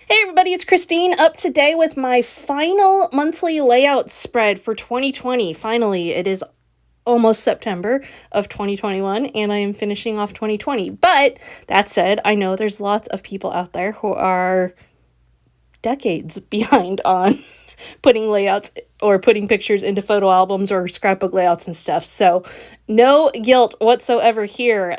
Hey everybody, it's Christine up today with my final monthly layout spread for 2020. Finally, it is almost September of 2021 and I am finishing off 2020. But that said, I know there's lots of people out there who are decades behind on putting layouts or putting pictures into photo albums or scrapbook layouts and stuff. So no guilt whatsoever here.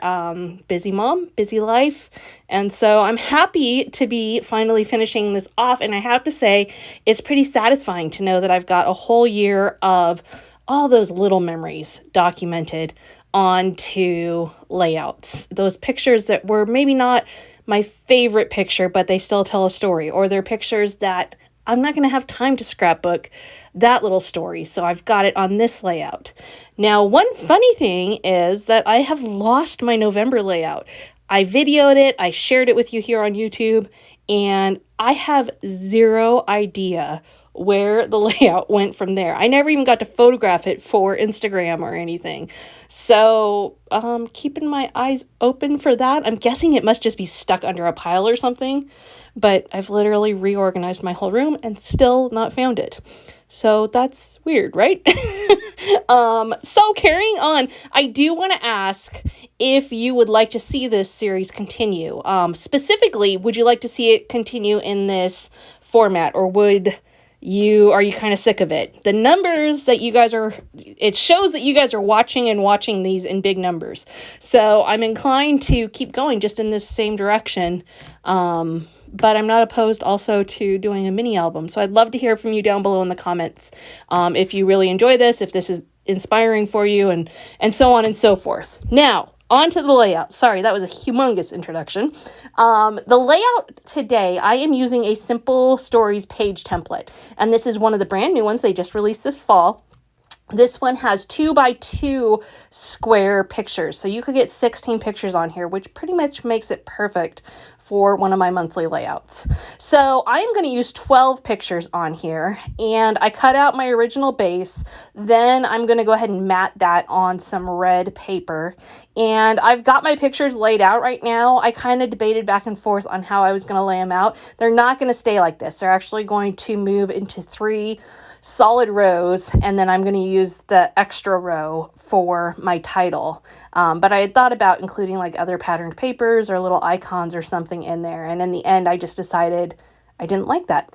Busy mom, busy life. And so I'm happy to be finally finishing this off. And I have to say, it's pretty satisfying to know that I've got a whole year of all those little memories documented onto layouts. Those pictures that were maybe not my favorite picture, but they still tell a story, or they're pictures that I'm not going to have time to scrapbook that little story, so I've got it on this layout. Now, one funny thing is that I have lost my November layout. I videoed it, I shared it with you here on YouTube, and I have zero idea where the layout went from there. I never even got to photograph it for Instagram or anything. So, keeping my eyes open for that. I'm guessing it must just be stuck under a pile or something, but I've literally reorganized my whole room and still not found it. So that's weird, right? So carrying on, I do want to ask if you would like to see this series continue. Specifically, would you like to see it continue in this format, or are you kind of sick of it? The numbers that you guys it shows that you guys are watching these in big numbers. So I'm inclined to keep going just in this same direction. But I'm not opposed also to doing a mini album. So I'd love to hear from you down below in the comments. If you really enjoy this, if this is inspiring for you, and so on and so forth. Now, on to the layout. Sorry, that was a humongous introduction. The layout today, I am using a Simple Stories page template. And this is one of the brand new ones they just released this fall. This one has 2x2 square pictures. So you could get 16 pictures on here, which pretty much makes it perfect for one of my monthly layouts. So I am going to use 12 pictures on here, and I cut out my original base. Then I'm going to go ahead and mat that on some red paper. And I've got my pictures laid out right now. I kind of debated back and forth on how I was going to lay them out. They're not going to stay like this. They're actually going to move into 3 solid rows, and then I'm going to use the extra row for my title. But I had thought about including like other patterned papers or little icons or something in there, and in the end I just decided I didn't like that.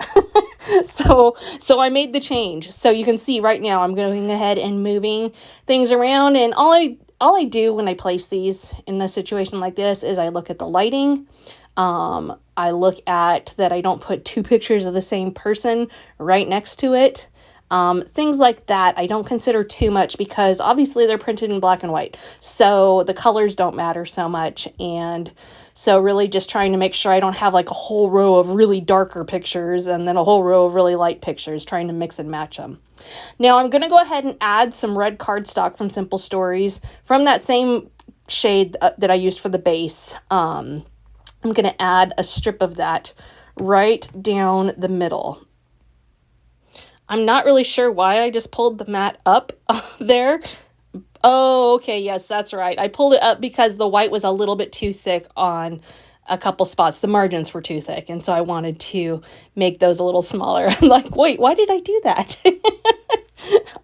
so I made the change. So you can see right now I'm going ahead and moving things around, and all I do when I place these in a situation like this is I look at the lighting. I look at that I don't put 2 pictures of the same person right next to it. Things like that I don't consider too much, because obviously they're printed in black and white, so the colors don't matter so much. And so really just trying to make sure I don't have like a whole row of really darker pictures and then a whole row of really light pictures, trying to mix and match them. Now I'm going to go ahead and add some red cardstock from Simple Stories from that same shade that I used for the base. I'm going to add a strip of that right down the middle. I'm not really sure why I just pulled the mat up there. Oh, okay, yes, that's right. I pulled it up because the white was a little bit too thick on a couple spots. The margins were too thick, and so I wanted to make those a little smaller. I'm like, wait, why did I do that?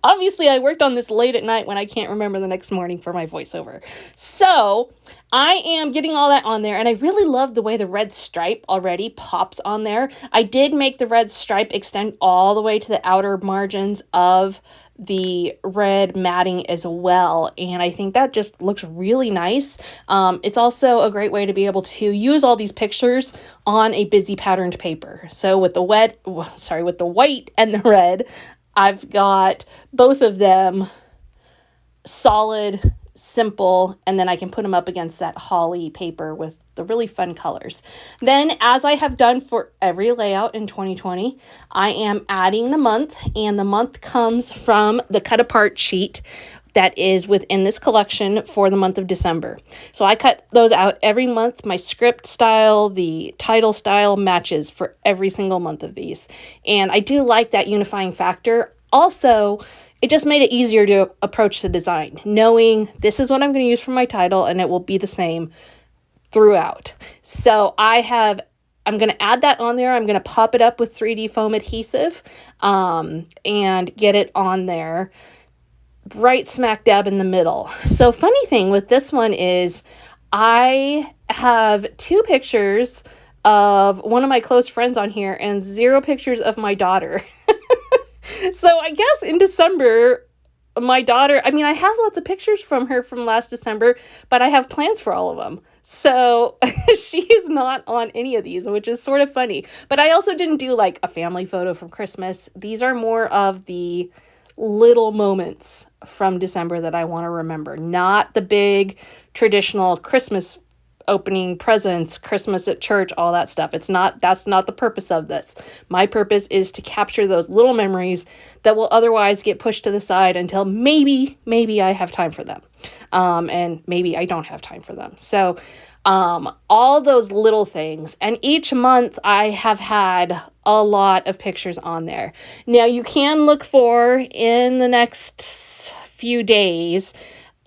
Obviously, I worked on this late at night when I can't remember the next morning for my voiceover. So I am getting all that on there, and I really love the way the red stripe already pops on there. I did make the red stripe extend all the way to the outer margins of the red matting as well, and I think that just looks really nice. It's also a great way to be able to use all these pictures on a busy patterned paper. So with the white and the red, I've got both of them solid, simple, and then I can put them up against that holly paper with the really fun colors. Then, as I have done for every layout in 2020, I am adding the month, and the month comes from the cut apart sheet that is within this collection for the month of December. So I cut those out every month. My script style, the title style matches for every single month of these. And I do like that unifying factor. Also, it just made it easier to approach the design, knowing this is what I'm going to use for my title and it will be the same throughout. So I have I'm going to add that on there. I'm going to pop it up with 3D foam adhesive and get it on there right smack dab in the middle. So funny thing with this one is I have 2 pictures of one of my close friends on here and 0 pictures of my daughter. So I guess in December, my daughter, I mean, I have lots of pictures from her from last December, but I have plans for all of them. So she's not on any of these, which is sort of funny. But I also didn't do like a family photo from Christmas. These are more of the little moments from December that I want to remember, not the big traditional Christmas opening presents, Christmas at church, all that stuff. That's not the purpose of this. My purpose is to capture those little memories that will otherwise get pushed to the side until maybe I have time for them. And maybe I don't have time for them. So, all those little things. And each month I have had a lot of pictures on there. Now you can look for in the next few days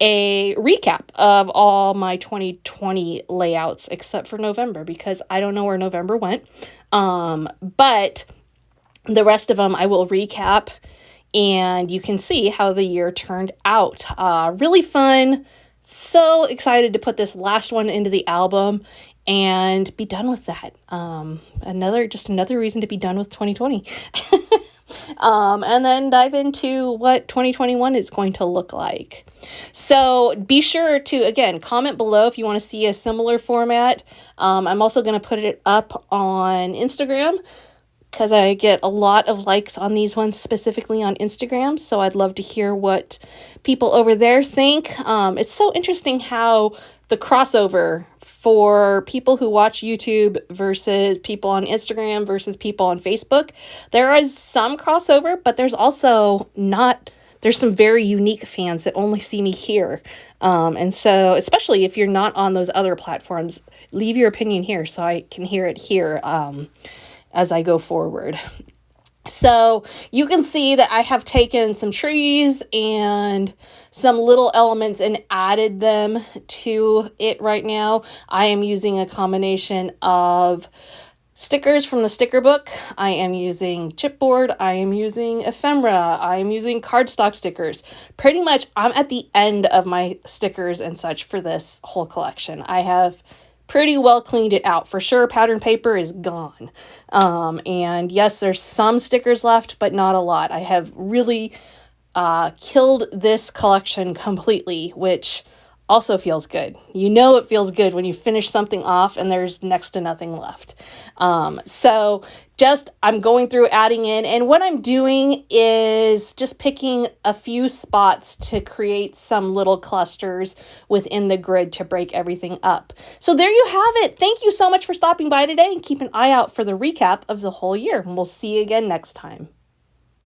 a recap of all my 2020 layouts except for November, because I don't know where November went. But the rest of them I will recap and you can see how the year turned out. Really fun. So excited to put this last one into the album and be done with that. Another reason to be done with 2020. And then dive into what 2021 is going to look like. So be sure to, again, comment below if you want to see a similar format. I'm also going to put it up on Instagram because I get a lot of likes on these ones, specifically on Instagram. So I'd love to hear what people over there think. It's so interesting how the crossover for people who watch YouTube versus people on Instagram versus people on Facebook. There is some crossover, but there's also not. There's some very unique fans that only see me here. And so, especially if you're not on those other platforms, leave your opinion here so I can hear it here as I go forward. So you can see that I have taken some trees and some little elements and added them to it right now. I am using a combination of stickers from the sticker book. I am using chipboard. I am using ephemera. I am using cardstock stickers. Pretty much I'm at the end of my stickers and such for this whole collection. I have pretty well cleaned it out. For sure, pattern paper is gone. And yes, there's some stickers left, but not a lot. I have really killed this collection completely, which also feels good. You know it feels good when you finish something off and there's next to nothing left. So just I'm going through adding in, and what I'm doing is just picking a few spots to create some little clusters within the grid to break everything up. So there you have it. Thank you so much for stopping by today, and keep an eye out for the recap of the whole year. And we'll see you again next time.